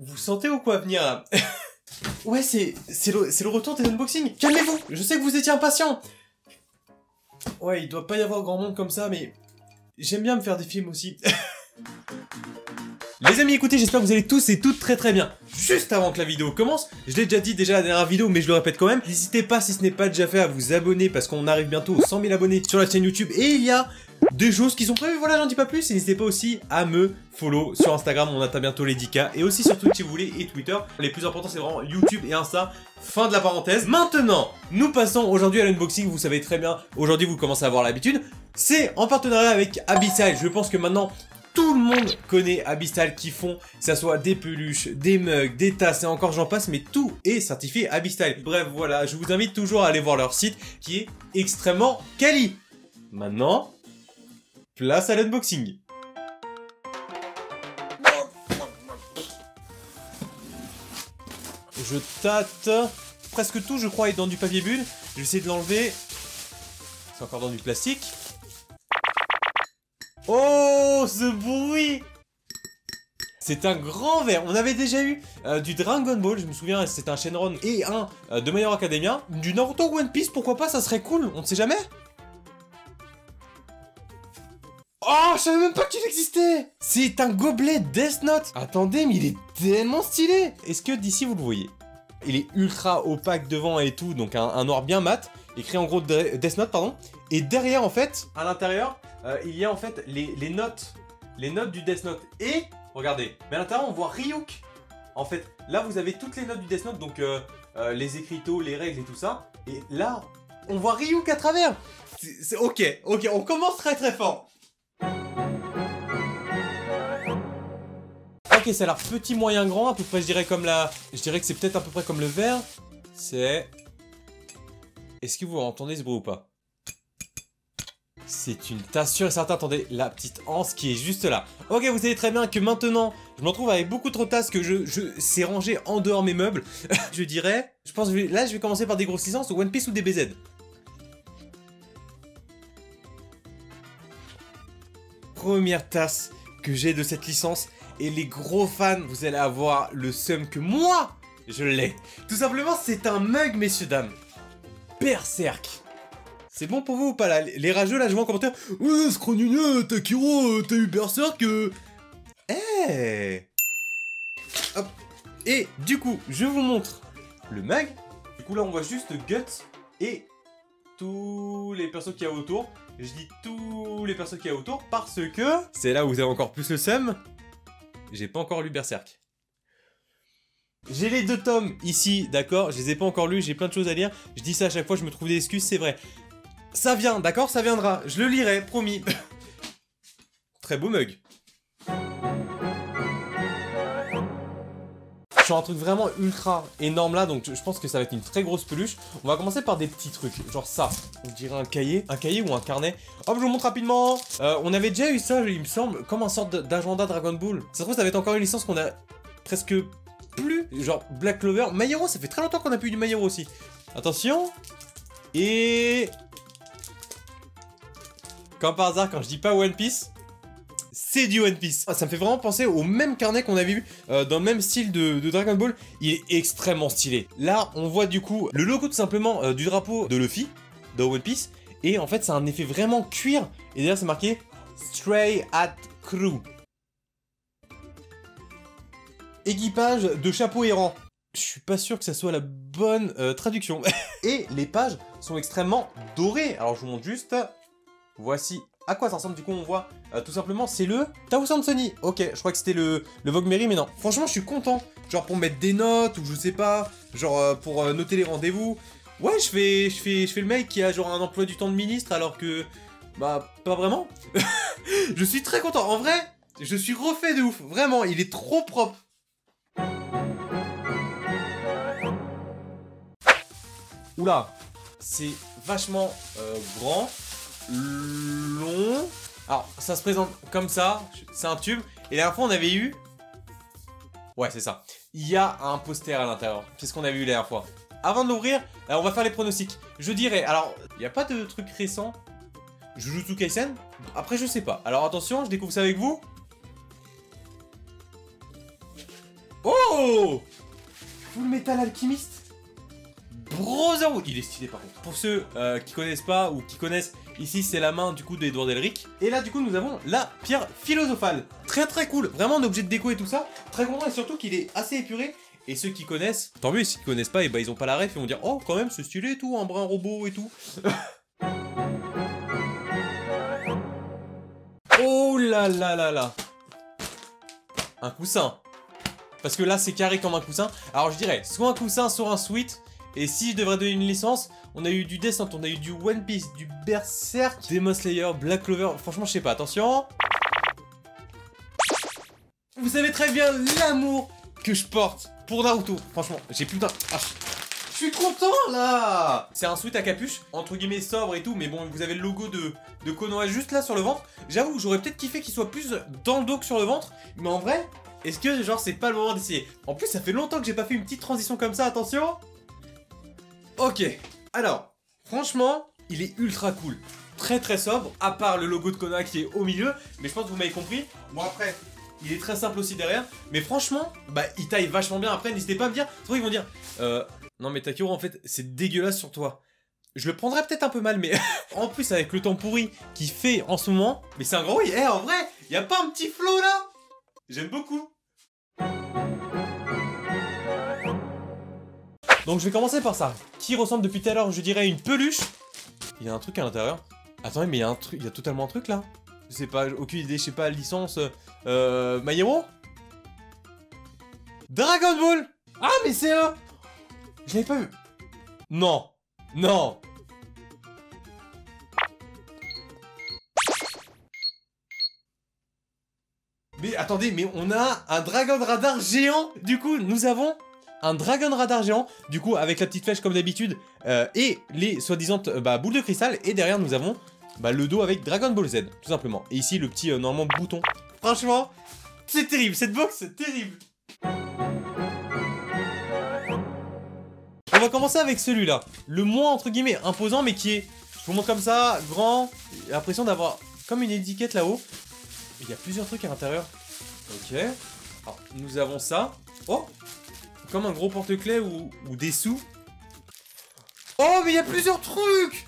Vous sentez ou quoi venir là? Ouais, c'est le retour des unboxings. Calmez-vous, je sais que vous étiez impatients. Ouais, il doit pas y avoir grand monde comme ça, mais j'aime bien me faire des films aussi. Les amis, écoutez, j'espère que vous allez tous et toutes très bien. Juste avant que la vidéo commence, je l'ai déjà dit déjà la dernière vidéo, mais je le répète quand même, n'hésitez pas, si ce n'est pas déjà fait, à vous abonner, parce qu'on arrive bientôt aux 100 000 abonnés sur la chaîne YouTube, et il y a des choses qui sont prévues, voilà, j'en dis pas plus, et n'hésitez pas aussi à me follow sur Instagram, on atteint bientôt les 10K, et aussi sur Twitch si vous voulez, et Twitter. Les plus importants, c'est vraiment YouTube et Insta. Fin de la parenthèse. Maintenant, nous passons aujourd'hui à l'unboxing, vous savez très bien, aujourd'hui vous commencez à avoir l'habitude, c'est en partenariat avec Abyssal. Je pense que maintenant, tout le monde connaît Abyssal, qui font, que ça soit des peluches, des mugs, des tasses et encore j'en passe, mais tout est certifié Abyssal. Bref, voilà, je vous invite toujours à aller voir leur site qui est extrêmement quali. Maintenant, place à l'unboxing. Je tâte presque tout, je crois, est dans du papier bulle. Je vais essayer de l'enlever. C'est encore dans du plastique. Oh, ce bruit! C'est un grand verre. On avait déjà eu du Dragon Ball, je me souviens, c'était un Shenron, et un de My Hero Academia. Du Naruto One Piece, pourquoi pas, ça serait cool, on ne sait jamais. Oh, je savais même pas qu'il existait! C'est un gobelet Death Note. Attendez, mais il est tellement stylé. Est-ce que d'ici vous le voyez? Il est ultra opaque devant et tout, donc un noir bien mat, écrit en gros Death Note, pardon. Et derrière, en fait, à l'intérieur, il y a en fait les notes du Death Note. Et, regardez, mais à l'intérieur, on voit Ryuk. En fait, là, vous avez toutes les notes du Death Note, donc les écriteaux, les règles et tout ça. Et là, on voit Ryuk à travers. C'est ok, on commence très fort. Ok, ça a l'air petit, moyen, grand, à peu près, je dirais que c'est peut-être à peu près comme le verre. C'est... Est-ce que vous entendez ce bruit ou pas? C'est une tasse sûre et certain. Attendez, la petite anse qui est juste là. Ok, vous savez très bien que maintenant, je me retrouve avec beaucoup trop de tasses que c'est rangé en dehors mes meubles. Je dirais, je pense que là, je vais commencer par des grosses licences, One Piece ou des BZ. Première tasse que j'ai de cette licence. Et les gros fans, vous allez avoir le seum que moi, je l'ai. Tout simplement, c'est un mug, messieurs, dames. Berserk. C'est bon pour vous ou pas, là? Les rageux, là, je vois en commentaire. Ouais, Scrognugna, Takiro, t'as eu Berserk Hop. Et du coup, je vous montre le mug. Du coup, là, on voit juste Guts et tous les persos qu'il y a autour. Je dis tous les persos qu'il y a autour parce que c'est là où vous avez encore plus le seum. J'ai pas encore lu Berserk. J'ai les 2 tomes ici, d'accord? Je les ai pas encore lus, j'ai plein de choses à lire. Je dis ça à chaque fois, je me trouve des excuses, c'est vrai. Ça vient, d'accord? Ça viendra. Je le lirai, promis. Très beau mug. Je suis un truc vraiment ultra énorme là, donc je pense que ça va être une très grosse peluche. On va commencer par des petits trucs, genre ça. On dirait un cahier ou un carnet. Hop, je vous montre rapidement. On avait déjà eu ça, il me semble, comme un sorte d'agenda Dragon Ball. Ça se trouve, ça va être encore une licence qu'on a presque plus. Genre Black Clover. My Hero, ça fait très longtemps qu'on a plus eu du My Hero aussi. Attention. Et... comme par hasard, quand je dis pas One Piece... c'est du One Piece. Ça me fait vraiment penser au même carnet qu'on avait vu dans le même style de Dragon Ball. Il est extrêmement stylé. Là, on voit du coup le logo tout simplement du drapeau de Luffy, de One Piece. Et en fait, c'est un effet vraiment cuir. Et derrière, c'est marqué Stray at Crew. Équipage de chapeau errant. Je suis pas sûr que ça soit la bonne traduction. Et les pages sont extrêmement dorées. Alors, je vous montre juste. Voici à quoi ça ressemble. Du coup, on voit tout simplement, c'est le Taosan Sunny. Ok, je crois que c'était le Vogue Mary, mais non. Franchement, je suis content. Genre pour mettre des notes ou je sais pas. Genre pour noter les rendez-vous. Ouais, je fais le mec qui a genre un emploi du temps de ministre alors que... bah, pas vraiment. Je suis très content. En vrai, je suis refait de ouf. Vraiment, il est trop propre. Oula, c'est vachement grand, long. Alors, ça se présente comme ça, c'est un tube. Et la dernière fois, on avait eu... ouais, c'est ça. Il y a un poster à l'intérieur. C'est ce qu'on avait eu la dernière fois. Avant de l'ouvrir, on va faire les pronostics. Je dirais, alors, il n'y a pas de truc récent. Jujutsu Kaisen. Après, je sais pas. Alors, attention, je découvre ça avec vous. Oh! Oh, Full Metal Alchemist Brotherhood. Il est stylé par contre. Pour ceux qui connaissent pas ou qui connaissent, ici c'est la main du coup d'Edward Elric. Et là du coup nous avons la pierre philosophale. Très très cool, vraiment un objet de déco et tout ça. Très content et surtout qu'il est assez épuré. Et ceux qui connaissent, tant mieux, et ceux qui connaissent pas, et bah ils ont pas la ref, ils vont dire oh quand même c'est stylé et tout, un brin robot et tout. Oh là là là là. Un coussin. Parce que là c'est carré comme un coussin. Alors je dirais soit un coussin, soit un sweat. Et si je devrais donner une licence, on a eu du Descent, on a eu du One Piece, du Berserk, Demon Slayer, Black Clover. Franchement je sais pas, attention. Vous savez très bien l'amour que je porte pour Naruto. Franchement, j'ai plus d'un... Ah, je suis content là. C'est un sweat à capuche, entre guillemets sobre et tout, mais bon, vous avez le logo de Konoha juste là sur le ventre. J'avoue, j'aurais peut-être kiffé qu'il soit plus dans le dos que sur le ventre, mais en vrai, est-ce que genre c'est pas le moment d'essayer? En plus, ça fait longtemps que j'ai pas fait une petite transition comme ça, attention. Ok, alors, franchement, il est ultra cool. Très très sobre, à part le logo de Konoha qui est au milieu, mais je pense que vous m'avez compris. Bon après... Il est très simple aussi derrière, mais franchement, bah il taille vachement bien. Après, n'hésitez pas à me dire, soit ils vont dire, non mais Takiro en fait c'est dégueulasse sur toi. Je le prendrais peut-être un peu mal, mais en plus avec le temps pourri qu'il fait en ce moment, mais c'est un grand oui. Eh en vrai, y a pas un petit flow là? J'aime beaucoup. Donc je vais commencer par ça, qui ressemble depuis tout à l'heure, je dirais une peluche. Il y a un truc à l'intérieur. Attendez, mais il y a un truc, il y a totalement un truc là. Je sais pas, aucune idée, je sais pas, licence... My Hero Dragon Ball. Ah, mais c'est un... Je l'avais pas vu. Non. Non. Mais attendez, mais on a un Dragon Radar géant. Du coup, nous avons un Dragon Radar géant. Du coup, avec la petite flèche comme d'habitude. Et les soi-disant boules de cristal. Et derrière, nous avons... le dos avec Dragon Ball Z, tout simplement. Et ici, le petit, normalement, bouton. Franchement, c'est terrible, cette box, c'est terrible. On va commencer avec celui-là. Le moins, entre guillemets, imposant, mais qui est, je vous montre comme ça, grand. J'ai l'impression d'avoir comme une étiquette là-haut. Il y a plusieurs trucs à l'intérieur. Ok. Alors, nous avons ça. Oh, comme un gros porte-clés ou des sous. Oh, mais il y a plusieurs trucs.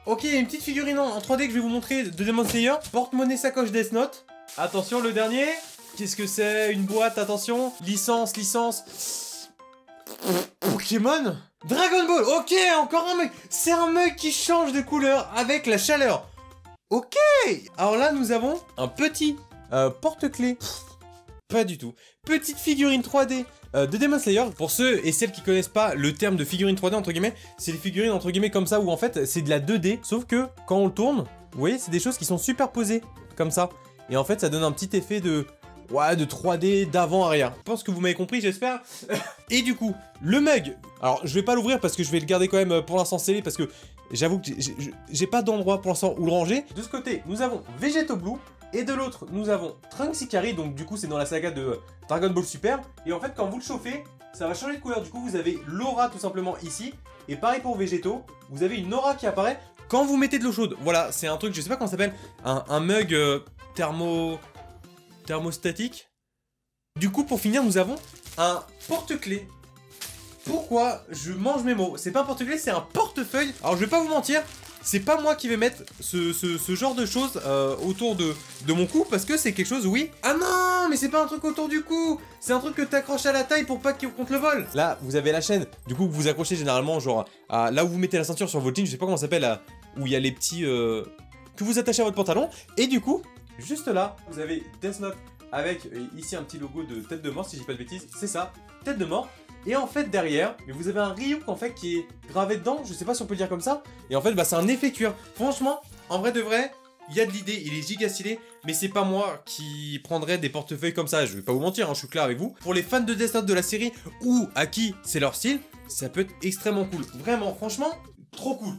Ok, il y a une petite figurine en 3D que je vais vous montrer de Demon Slayer. Porte-monnaie, sacoche Death Note. Attention, le dernier. Qu'est-ce que c'est? Une boîte, attention. Licence. Pokémon? Dragon Ball. Ok, encore un mug. C'est un mug qui change de couleur avec la chaleur. Ok. Alors là, nous avons un petit porte-clés. Pas du tout. Petite figurine 3D. De Demon Slayer, pour ceux et celles qui connaissent pas le terme de figurine 3D entre guillemets, c'est des figurines entre guillemets comme ça où en fait c'est de la 2D, sauf que quand on le tourne, vous voyez c'est des choses qui sont superposées comme ça, et en fait ça donne un petit effet de 3D d'avant arrière. Je pense que vous m'avez compris, j'espère. Et du coup, le mug, alors je vais pas l'ouvrir parce que je vais le garder quand même pour l'instant scellé parce que j'avoue que j'ai pas d'endroit pour l'instant où le ranger. De ce côté, nous avons Vegeto Blue. Et de l'autre, nous avons Trunks Ikari, donc du coup c'est dans la saga de Dragon Ball Super. Et en fait quand vous le chauffez, ça va changer de couleur. Du coup vous avez l'aura tout simplement ici. Et pareil pour Végétaux, vous avez une aura qui apparaît quand vous mettez de l'eau chaude. Voilà, c'est un truc, je sais pas comment ça s'appelle, un mug thermostatique. Du coup pour finir, nous avons un porte-clés. Pourquoi je mange mes mots? C'est pas un porte-clés, c'est un portefeuille. Alors je vais pas vous mentir, c'est pas moi qui vais mettre ce genre de choses autour de mon cou parce que c'est quelque chose, oui. Ah non, mais c'est pas un truc autour du cou. C'est un truc que t'accroches à la taille pour pas qu'il contre le vol. Là, vous avez la chaîne, du coup, que vous accrochez généralement, genre, là où vous mettez la ceinture sur votre jean, je sais pas comment ça s'appelle, où il y a les petits... que vous attachez à votre pantalon. Et du coup, juste là, vous avez Death Note avec ici un petit logo de tête de mort, si j'ai pas de bêtises. C'est ça, tête de mort. Et en fait derrière, vous avez un Ryuk en fait qui est gravé dedans, je sais pas si on peut le dire comme ça. Et en fait bah c'est un effet cuir. Franchement, en vrai de vrai, il y a de l'idée, il est giga stylé. Mais c'est pas moi qui prendrais des portefeuilles comme ça, je vais pas vous mentir, hein, je suis clair avec vous. Pour les fans de Death Note de la série, ou à qui c'est leur style, ça peut être extrêmement cool. Vraiment, franchement, trop cool.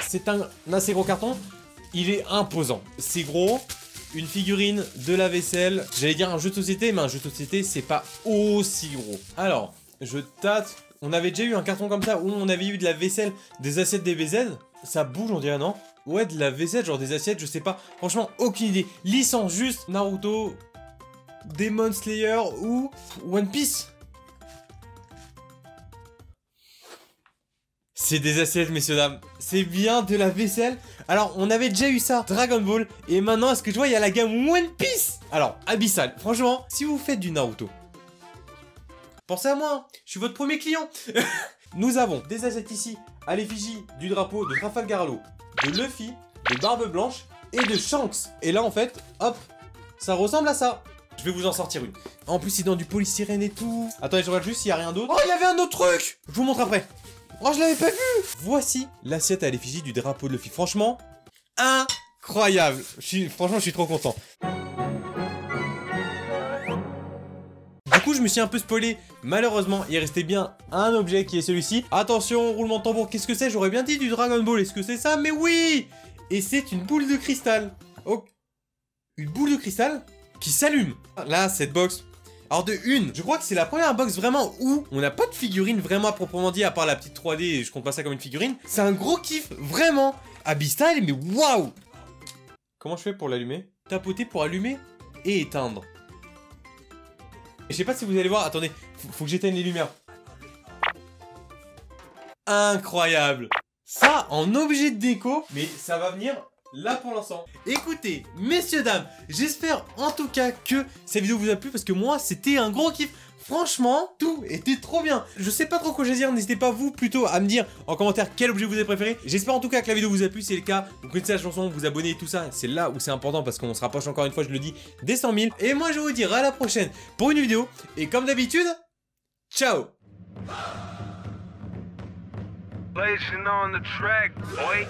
C'est un assez gros carton, il est imposant. C'est gros. Une figurine, de la vaisselle, j'allais dire un jeu de société, mais un jeu de société, c'est pas aussi gros. Alors, je tâte. On avait déjà eu un carton comme ça où on avait eu de la vaisselle, des assiettes DBZ. Ça bouge, on dirait, non? Ouais, de la vaisselle, genre des assiettes, je sais pas. Franchement, aucune idée. Licence juste Naruto, Demon Slayer ou One Piece. C'est des assiettes, messieurs, dames. C'est bien de la vaisselle. Alors, on avait déjà eu ça, Dragon Ball. Et maintenant, à ce que je vois, il y a la gamme One Piece. Alors, Abyssal, franchement, si vous faites du Naruto, pensez à moi, hein, je suis votre premier client. Nous avons des assiettes ici, à l'effigie du drapeau de Trafalgar Law, de Luffy, de Barbe Blanche et de Shanks. Et là, en fait, hop, ça ressemble à ça. Je vais vous en sortir une. En plus, c'est dans du polystyrène et tout. Attendez, je regarde juste s'il n'y a rien d'autre. Oh, il y avait un autre truc. Je vous montre après. Oh, je l'avais pas vu. Voici l'assiette à l'effigie du drapeau de Luffy. Franchement, incroyable. Franchement, je suis trop content. Du coup, je me suis un peu spoilé. Malheureusement, il restait bien un objet qui est celui-ci. Attention, roulement de tambour. Qu'est-ce que c'est? J'aurais bien dit du Dragon Ball. Est-ce que c'est ça? Mais oui. Et c'est une boule de cristal. Oh. Une boule de cristal qui s'allume. Là, cette box. Alors de une, je crois que c'est la première box vraiment où on n'a pas de figurine vraiment à proprement dit, à part la petite 3D, et je compte pas ça comme une figurine. C'est un gros kiff, vraiment. Abyssal, mais waouh. Comment je fais pour l'allumer? Tapoter pour allumer et éteindre. Je sais pas si vous allez voir, attendez, faut que j'éteigne les lumières. Incroyable. Ça, en objet de déco, mais ça va venir là pour l'instant. Écoutez, messieurs, dames, j'espère en tout cas que cette vidéo vous a plu parce que moi, c'était un gros kiff. Franchement, tout était trop bien. Je sais pas trop quoi choisir, n'hésitez pas vous plutôt à me dire en commentaire quel objet vous avez préféré. J'espère en tout cas que la vidéo vous a plu, c'est le cas. Vous connaissez la chanson, vous abonnez et tout ça, c'est là où c'est important parce qu'on se rapproche encore une fois, je le dis, des 100 000. Et moi je vous dis à la prochaine pour une vidéo. Et comme d'habitude, ciao. Blazing on the track, boy.